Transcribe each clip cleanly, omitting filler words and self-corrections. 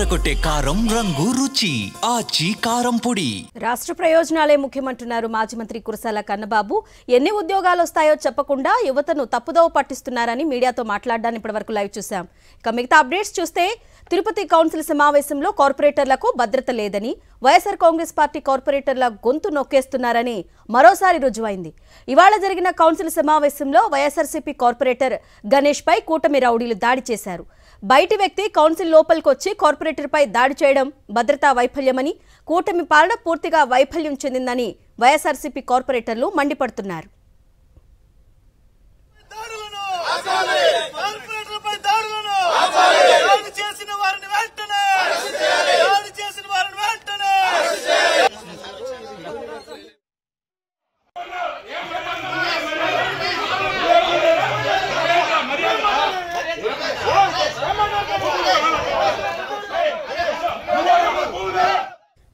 అదరగొట్టే కారం రంగు రుచి ఆచి కారం పొడి. రాష్ట్ర ప్రయోజనాలే ముఖ్యమంటున్నారు మాజీ మంత్రి కురసాల కన్నబాబు. ఎన్ని ఉద్యోగాలు వస్తాయో చెప్పకుండా యువతను తప్పుదోవ పట్టిస్తున్నారని మీడియాతో మాట్లాడడాన్ని ఇప్పటివరకు లైవ్ చూశాం. ఇక మిగతా అప్డేట్స్ చూస్తే తిరుపతి కౌన్సిల్ సమావేశంలో కార్పొరేటర్లకు భద్రత లేదని, వైఎస్ఆర్ కాంగ్రెస్ పార్టీ కార్పొరేటర్ల గొంతు నొక్కేస్తున్నారని మరోసారి రుజువైంది. ఇవాళ జరిగిన కౌన్సిల్ సమావేశంలో వైఎస్ఆర్సీపీ కార్పొరేటర్ గణేష్ పై కూటమి రౌడీలు దాడి చేశారు. బయటి వ్యక్తి కౌన్సిల్ లోపలికొచ్చి కార్పొరేటర్పై దాడి చేయడం భద్రతా వైఫల్యమని, కూటమి పాలన పూర్తిగా వైఫల్యం చెందిందని వైఎస్ఆర్సీపీ కార్పొరేటర్లు మండిపడుతున్నారు.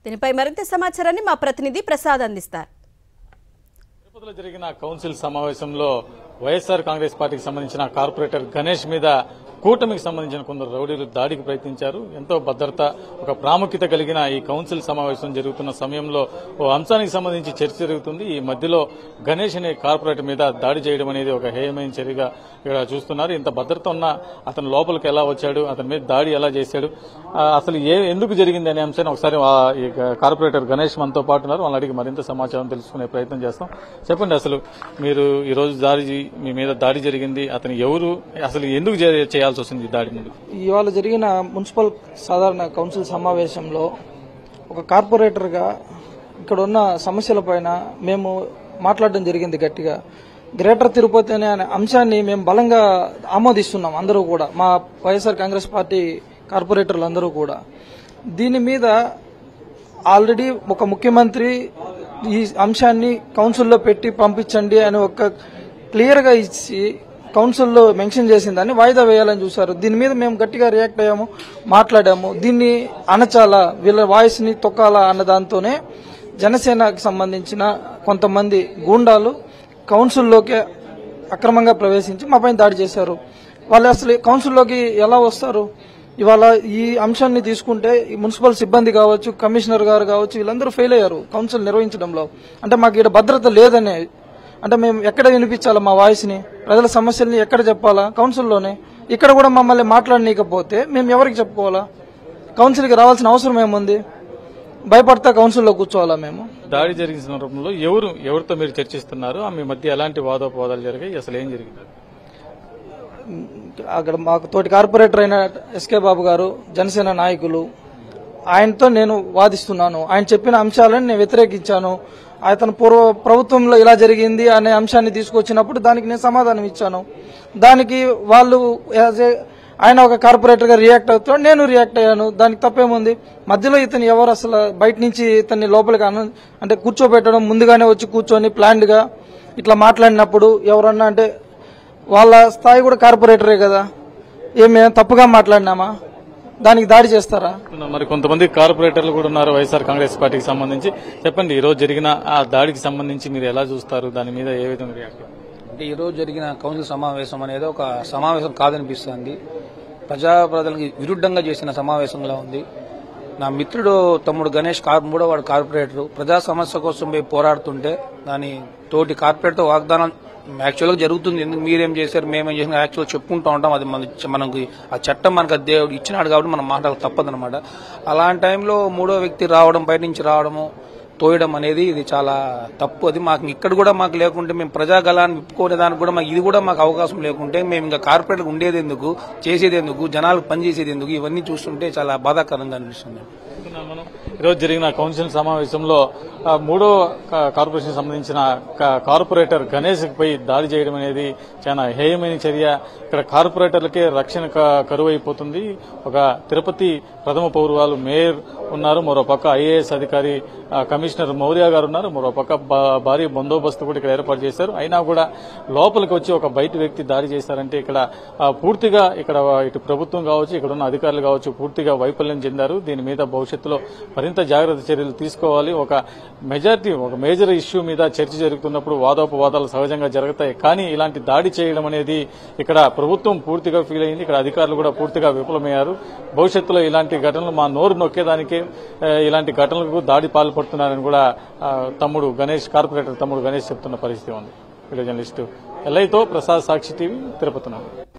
దీనిపై మరింత సమాచారాన్ని మా ప్రతినిధి ప్రసాద్ అందిస్తారు. తిరుపతిలో జరిగిన కౌన్సిల్ సమావేశంలో వైఎస్ఆర్ కాంగ్రెస్ పార్టీకి సంబంధించిన కార్పొరేటర్ గణేష్ మీద కూటమికి సంబంధించిన కొందరు రౌడీలు దాడికి ప్రయత్నించారు. ఎంతో భద్రత, ఒక ప్రాముఖ్యత కలిగిన ఈ కౌన్సిల్ సమావేశం జరుగుతున్న సమయంలో ఓ అంశానికి సంబంధించి చర్చ జరుగుతుంది. ఈ మధ్యలో గణేష్ అనే కార్పొరేటర్ మీద దాడి చేయడం అనేది ఒక హేయమైన చర్యగా ఇక్కడ చూస్తున్నారు. ఇంత భద్రత ఉన్న అతను లోపలికి ఎలా వచ్చాడు, అతని మీద దాడి ఎలా చేశాడు, అసలు ఎందుకు జరిగింది అనే అంశాన్ని ఒకసారి ఈ కార్పొరేటర్ గణేష్ మనతో పాటు ఉన్నారు. వాళ్ళని అడిగి మరింత సమాచారం తెలుసుకునే ప్రయత్నం చేస్తాం. చెప్పండి, అసలు మీరు ఈ రోజు మీ మీద దాడి జరిగింది, అతను ఎవరు, అసలు ఎందుకు చేయాల్సి వస్తుంది దాడి? ముందు ఇవాళ జరిగిన మున్సిపల్ సాధారణ కౌన్సిల్ సమావేశంలో ఒక కార్పొరేటర్గా ఇక్కడ ఉన్న సమస్యలపైన మేము మాట్లాడడం జరిగింది గట్టిగా. గ్రేటర్ తిరుపతి అనే అంశాన్ని మేము బలంగా ఆమోదిస్తున్నాం అందరూ కూడా, మా వైఎస్ఆర్ కాంగ్రెస్ పార్టీ కార్పొరేటర్లు అందరూ కూడా. దీని మీద ఆల్రెడీ ఒక ముఖ్యమంత్రి ఈ అంశాన్ని కౌన్సిల్లో పెట్టి పంపించండి అని ఒక క్లియర్గా ఇచ్చి కౌన్సిల్లో మెన్షన్ చేసిందని వాయిదా వేయాలని చూశారు. దీని మీద మేము గట్టిగా రియాక్ట్ అయ్యాము, మాట్లాడాము. దీన్ని అనచాలా, వీళ్ళ వాయిస్ ని తొక్కాలా అన్న దాంతోనే జనసేనకు సంబంధించిన కొంతమంది గూండాలు కౌన్సిల్లోకి అక్రమంగా ప్రవేశించి మా పైన దాడి చేశారు. వాళ్ళు అసలు కౌన్సిల్లోకి ఎలా వస్తారు? ఇవాళ ఈ అంశాన్ని తీసుకుంటే మున్సిపల్ సిబ్బంది కావచ్చు, కమిషనర్ గారు కావచ్చు, వీళ్ళందరూ ఫెయిల్ అయ్యారు కౌన్సిల్ నిర్వహించడంలో. అంటే మాకు ఇక్కడ భద్రత లేదనే, అంటే మేము ఎక్కడ వినిపించాలా మా వాయిస్ ని, ప్రజల సమస్యల్ని ఎక్కడ చెప్పాలా? కౌన్సిల్లోనే. ఇక్కడ కూడా మమ్మల్ని మాట్లాడనీయకపోతే మేము ఎవరికి చెప్పుకోవాలా? కౌన్సిల్కి రావాల్సిన అవసరం ఏముంది? భయపడతా కౌన్సిల్లో కూర్చోవాలా మేము? దాడి జరిగిన సందర్భంలో ఎవరితో మీరు చర్చిస్తున్నారు? మీ మధ్య ఎలాంటి వాదోపవాదాలు జరిగాయి? అసలు ఏం జరిగింది? అక్కడ మాకు తోటి కార్పొరేటర్ అయిన ఎస్కే బాబు గారు, జనసేన నాయకులు, ఆయనతో నేను వాదిస్తున్నాను. ఆయన చెప్పిన అంశాలను నేను వ్యతిరేకించాను. అతను పూర్వ ప్రభుత్వంలో ఇలా జరిగింది అనే అంశాన్ని తీసుకొచ్చినప్పుడు దానికి నేను సమాధానం ఇచ్చాను. దానికి వాళ్ళు ఆయన ఒక కార్పొరేటర్ గా రియాక్ట్ అవుతాడు, నేను రియాక్ట్ అయ్యాను. దానికి తప్పేముంది? మధ్యలో ఇతను ఎవరు? అసలు బయట నుంచి ఇతన్ని లోపలికి అంటే కూర్చోబెట్టడం, ముందుగానే వచ్చి కూర్చొని ప్లాన్డ్ గా ఇట్లా మాట్లాడినప్పుడు ఎవరన్నా అంటే వాళ్ళ స్థాయి కూడా కార్పొరేటరే కదా, మేము తప్పుగా మాట్లాడినామా? దానికి దాడి చేస్తారా? మరి కొంతమంది కార్పొరేటర్లు కూడా ఉన్నారు వైఎస్ఆర్ కాంగ్రెస్ పార్టీకి సంబంధించి. చెప్పండి, ఈ రోజు జరిగిన ఆ దాడికి సంబంధించి మీరు ఎలా చూస్తారు? దాని మీద ఏ విధంగా రియాక్ట్? అంటే ఈ రోజు జరిగిన కౌన్సిల్ సమావేశం అనేది ఒక సమావేశం కాదనిపిస్తుంది. ప్రజలకు విరుద్ధంగా చేసిన సమావేశంలా ఉంది. నా మిత్రుడు తమ్ముడు గణేష్ మూడోవాడు కార్పొరేటర్ ప్రజా సమస్య కోసం పోయి పోరాడుతుంటే దాని తోటి కార్పొరేటర్తో వాగ్దానం యాక్చువల్గా జరుగుతుంది. ఎందుకు మీరేం చేశారు, మేమేం చేసాం యాక్చువల్గా చెప్పుకుంటూ ఉంటాం. అది మనకి ఆ చట్టం మనకు దేవుడు ఇచ్చినాడు కాబట్టి మనం మాట్లాడక తప్పదనమాట. అలాంటి టైంలో మూడో వ్యక్తి రావడం, బయట నుంచి రావడము, తోయడం అనేది ఇది చాలా తప్పు. అది మాకు ఇక్కడ కూడా మాకు లేకుంటే, మేము ప్రజాగలాన్ని విప్పుకునే దానికి కూడా మాకు ఇది కూడా మాకు అవకాశం లేకుంటే మేము ఇంకా కార్పొరేటర్ ఉండేది ఎందుకు, చేసేది ఎందుకు, జనాలకు పనిచేసేది ఎందుకు? ఇవన్నీ చూస్తుంటే చాలా బాధాకరంగా అనిపిస్తుంది. ఈరోజు జరిగిన కౌన్సిల్ సమావేశంలో మూడో కార్పొరేషన్ సంబంధించిన కార్పొరేటర్ గణేష్ పై దాడి చేయడం అనేది చాలా హేయమైన చర్య. ఇక్కడ కార్పొరేటర్లకే రక్షణ కరువు అయిపోతుంది. ఒక తిరుపతి ప్రథమ పౌరులు మేయర్ ఉన్నారు, మరో పక్క ఐఏఎస్ అధికారి కమిషనర్ మౌర్య గారు ఉన్నారు, మరో పక్క భారీ బందోబస్తు కూడా ఇక్కడ ఏర్పాటు చేశారు. అయినా కూడా లోపలికి వచ్చి ఒక బయట వ్యక్తి దాడి చేశారంటే ఇక్కడ పూర్తిగా ఇటు ప్రభుత్వం కావచ్చు, ఇక్కడ ఉన్న అధికారులు కావచ్చు పూర్తిగా వైఫల్యం చెందారు. దీని మీద భవిష్యత్తులో భవిష్యత్తులో మరింత జాగ్రత్త చర్యలు తీసుకోవాలి. ఒక మేజర్ ఇష్యూ మీద చర్చ జరుగుతున్నప్పుడు వాదోపవాదాలు సహజంగా జరుగుతాయి. కానీ ఇలాంటి దాడి చేయడం అనేది ఇక్కడ ప్రభుత్వం పూర్తిగా ఫీల్ అయింది. ఇక్కడ అధికారులు కూడా పూర్తిగా విఫలమయ్యారు. భవిష్యత్తులో ఇలాంటి ఘటనలు మా నోరు నొక్కేదానికే ఇలాంటి ఘటనలకు దాడి పాల్పడుతున్నారని కూడా కార్పొరేటర్ తమ్ముడు గణేష్ చెప్తున్న పరిస్థితి ఉంది. వీడియో జర్నలిస్టు ఎల్ఐతో ప్రసాద్, సాక్షి టీవీ, తిరుపతి.